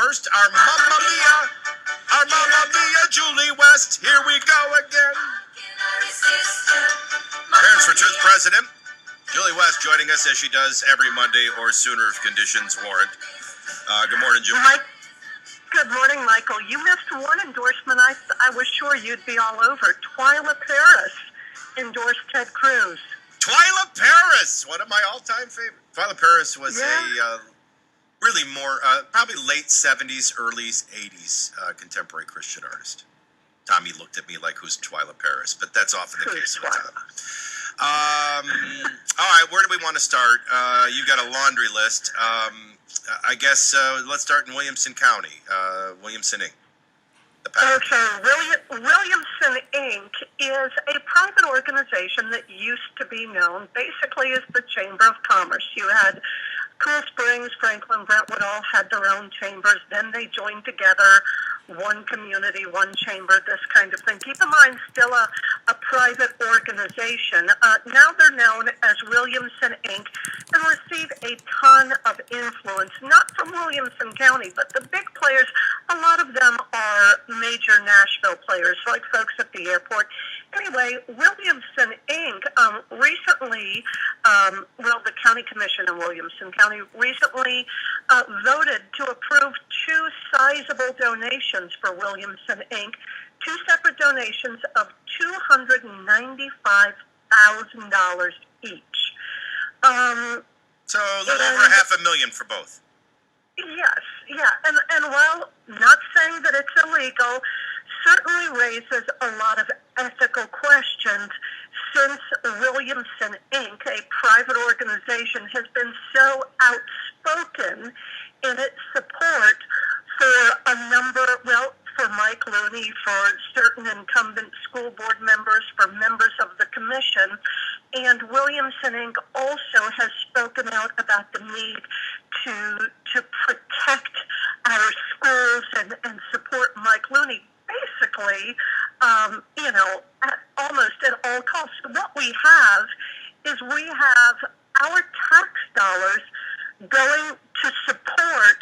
first, our Mamma Mia, Julie West. Here we go again. Parents for Truth president, Julie West, joining us as she does every Monday or sooner if conditions warrant. Good morning, Julie. Good morning, Michael. You missed one endorsement I was sure you'd be all over. Twyla Paris endorsed Ted Cruz. Twyla Paris, one of my all-time favorites. Twyla Paris was a really more, probably late 70s, early 80s contemporary Christian artist. Tommy looked at me like, who's Twyla Paris? But that's often the case with Tom. All right, where do we want to start? You've got a laundry list. I guess let's start in Williamson County, Williamson Inc. Okay, Williamson Inc. is a private organization that used to be known basically as the Chamber of Commerce. You had Cool Springs, Franklin, Brentwood all had their own chambers. Then they joined together, one community, one chamber, this kind of thing. Keep in mind, still a private organization. Now they're known as Williamson Inc. and receive a ton of influence, not from Williamson County, but the big players. A lot of them are major Nashville players, like folks at the airport. Anyway, Williamson Inc. Recently, the County Commission in Williamson County recently voted to approve two sizable donations for Williamson Inc., two separate donations of $295,000 each. So a little over $500,000 for both. Yes, yeah. And while not saying that it's illegal, certainly raises a lot of ethical questions since Williamson Inc., a private organization, has been so outspoken in its support for a number, for Mike Looney, for certain incumbent school board members, for members of the commission. And Williamson Inc. also has spoken out about the need to protect our schools and support Mike Looney, basically, almost at all costs. What we have is our tax dollars going to support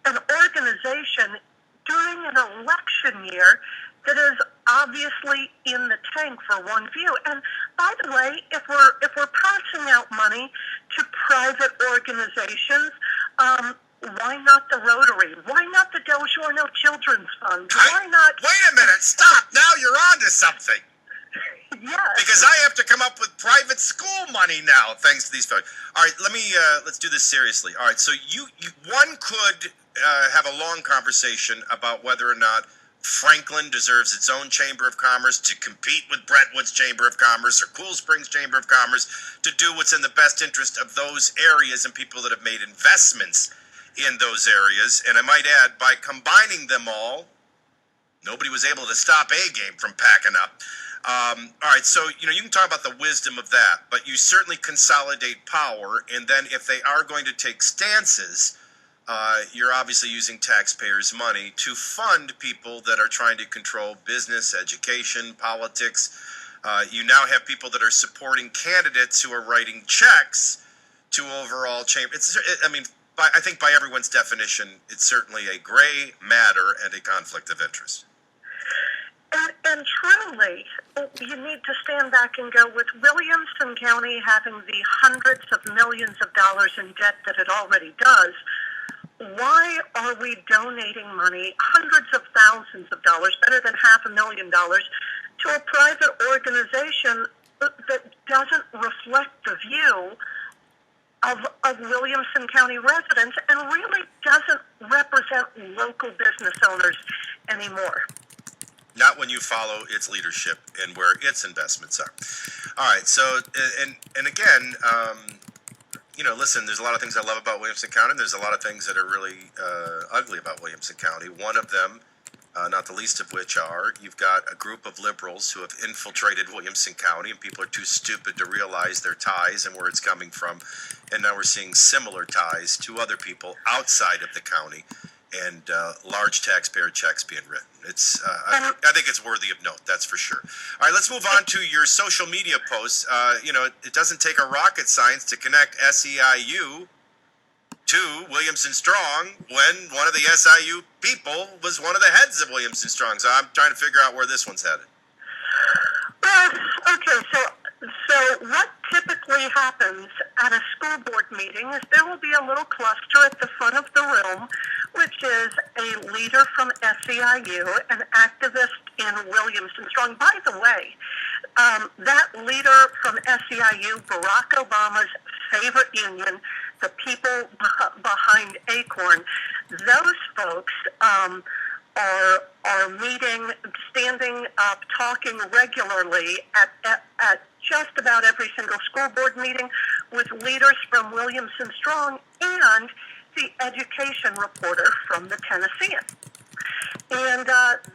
an organization during an election year that is obviously in the tank for one view. And by the way, if we're passing out money to private organizations, why not the Rotary? Why not the Delgiorno Children's Fund? Why not? Wait a minute! Stop! Now you're on to something. Yes. Because I have to come up with private school money now, thanks to these folks. All right, let's do this seriously. All right, so one could have a long conversation about whether or not Franklin deserves its own Chamber of Commerce to compete with Brentwood's Chamber of Commerce or Cool Springs Chamber of Commerce to do what's in the best interest of those areas and people that have made investments in those areas. And I might add, by combining them all, nobody was able to stop A game from packing up. All right, so you can talk about the wisdom of that, but you certainly consolidate power, and then if they are going to take stances, you're obviously using taxpayers' money to fund people that are trying to control business, education, politics. You now have people that are supporting candidates who are writing checks to overall chamber. I think by everyone's definition, it's certainly a gray matter and a conflict of interest. And truly, you need to stand back and go, with Williamson County having the hundreds of millions of dollars in debt that it already does, why are we donating money, hundreds of thousands of dollars, better than $500,000, to a private organization that doesn't reflect the view of Williamson County residents and really doesn't represent local business owners anymore? Not when you follow its leadership and where its investments are. All right, so, and again, listen, there's a lot of things I love about Williamson County. There's a lot of things that are really ugly about Williamson County. One of them, not the least of which are, you've got a group of liberals who have infiltrated Williamson County, and people are too stupid to realize their ties and where it's coming from. And now we're seeing similar ties to other people outside of the county, and large taxpayer checks being written. I think it's worthy of note, that's for sure. All right, let's move on to your social media posts. It doesn't take a rocket science to connect SEIU to Williamson Strong when one of the SIU people was one of the heads of Williamson Strong. So I'm trying to figure out where this one's headed. Well, okay, so what typically happens at a school board meeting is there will be a little cluster at the front of the room, which is a leader from SEIU, an activist in Williamson Strong. By the way, that leader from SEIU, Barack Obama's favorite union, the people behind ACORN, those folks are meeting, standing up, talking regularly at just about every single school board meeting with leaders from Williamson Strong and the education reporter from the Tennessean. And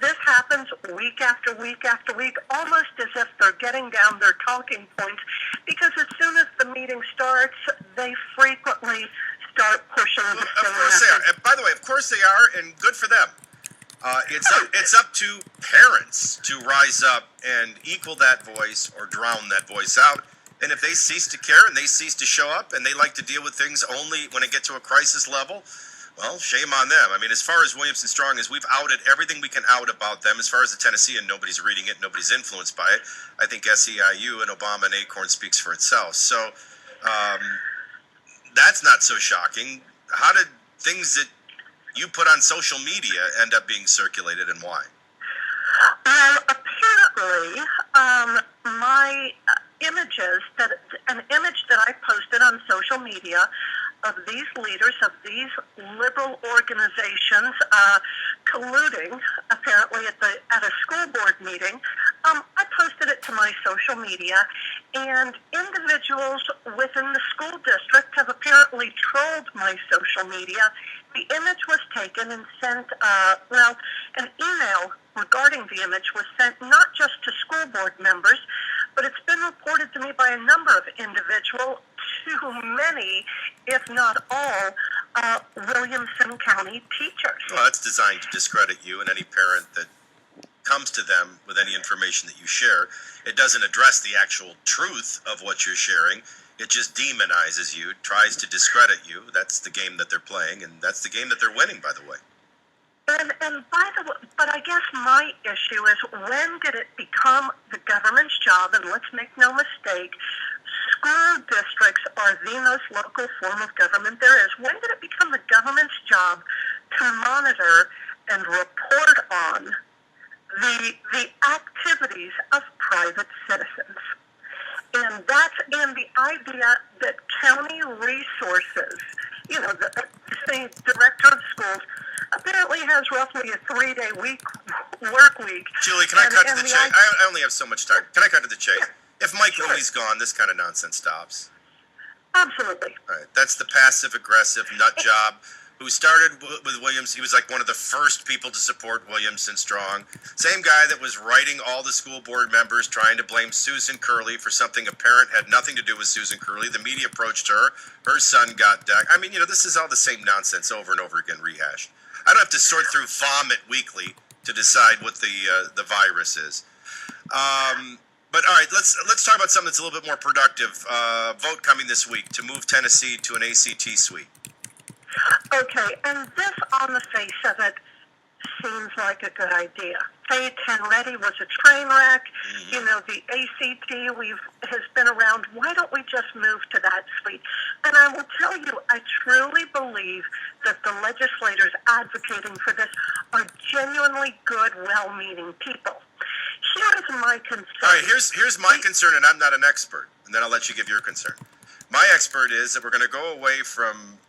this happens week after week after week, almost as if they're getting down their talking points, because as soon as the meeting starts, they frequently start pushing the same Of course they are. And by the way, of course they are, and good for them. It's up to parents to rise up and equal that voice or drown that voice out. And if they cease to care and they cease to show up and they like to deal with things only when it gets to a crisis level, well, shame on them. I mean, as far as Williamson Strong is, we've outed everything we can out about them. As far as the Tennessean, nobody's reading it, nobody's influenced by it. I think SEIU and Obama and ACORN speaks for itself. So that's not so shocking. How did things that you put on social media end up being circulated, and why? Well, apparently, my images, an image that I posted on social media of these leaders, of these liberal organizations colluding, apparently at a school board meeting, I posted it to my social media, and individuals within the school district have apparently trolled my social media. The image was taken and sent, an email regarding the image was sent not just to school board members, but it's been reported to me by a number of individuals, to many, if not all, Williamson County teachers. Well, that's designed to discredit you and any parent that comes to them with any information that you share. It doesn't address the actual truth of what you're sharing. It just demonizes you, tries to discredit you. That's the game that they're playing, and that's the game that they're winning, by the way. And by the way, but I guess my issue is, when did it become the government's job? And let's make no mistake, school districts are the most local form of government there is. When did it become the government's job to monitor and report on the activities of private citizens? And the idea that county resources, the director of schools, apparently has roughly a 3-day work week. Julie, can I cut to the chase? I only have so much time. Can I cut to the chase? Yeah, if Mike sure. Louie's gone, this kind of nonsense stops. Absolutely. All right. That's the passive-aggressive nut job who started with Williams. He was like one of the first people to support Williamson Strong. Same guy that was writing all the school board members trying to blame Susan Curley for something apparent had nothing to do with Susan Curley. The media approached her. Her son got decked. I mean, this is all the same nonsense over and over again rehashed. I don't have to sort through vomit weekly to decide what the virus is. But all right, let's talk about something that's a little bit more productive. Vote coming this week to move Tennessee to an ACT suite. Okay, and this, on the face of it, seems like a good idea. Fayette 10 Ready was a train wreck. Mm-hmm. The ACT has been around. Why don't we just move to that suite? And I will tell you, I truly believe that the legislators advocating for this are genuinely good, well-meaning people. Here's my concern. All right, here's my concern, and I'm not an expert, and then I'll let you give your concern. My expert is that we're going to go away from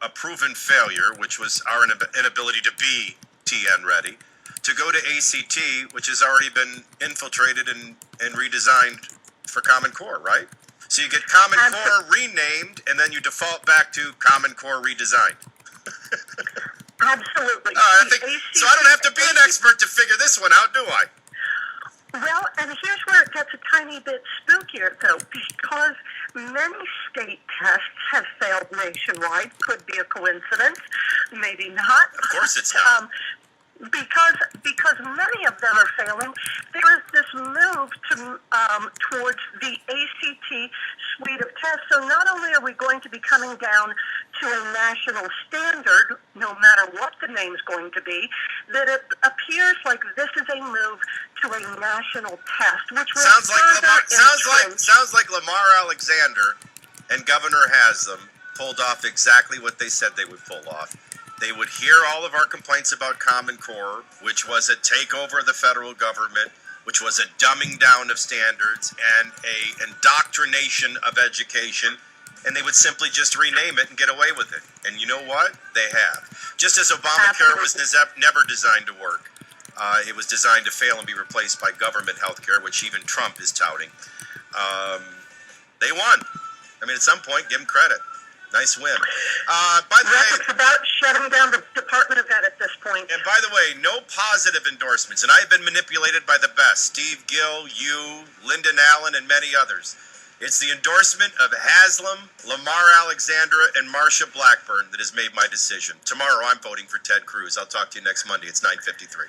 a proven failure, which was our inability to be TN ready, to go to ACT, which has already been infiltrated and redesigned for Common Core, right? So you get Common Core renamed, and then you default back to Common Core redesigned. Absolutely. So I don't have to be an expert to figure this one out, do I? Well, and here's where it gets a tiny bit spookier, though, because many state tests have failed nationwide. Could be a coincidence, maybe not. Of course it's not. Because many of them are failing, there is this move towards the ACT suite of tests. So not only are we going to be coming down to a national standard, no matter what the name's going to be, that it appears like this is a move to a national test, which will sounds like Lamar Alexander and Governor Haslam pulled off exactly what they said they would pull off. They would hear all of our complaints about Common Core, which was a takeover of the federal government, which was a dumbing down of standards and a indoctrination of education, and they would simply just rename it and get away with it. And you know what? They have. Just as Obamacare was never designed to work. It was designed to fail and be replaced by government health care, which even Trump is touting. They won. I mean, at some point, give them credit. Nice win. By the way, it's about shutting down the Department of Ed at this point. And by the way, no positive endorsements. And I have been manipulated by the best. Steve Gill, you, Lyndon Allen, and many others. It's the endorsement of Haslam, Lamar Alexander, and Marsha Blackburn that has made my decision. Tomorrow, I'm voting for Ted Cruz. I'll talk to you next Monday. It's 9:53.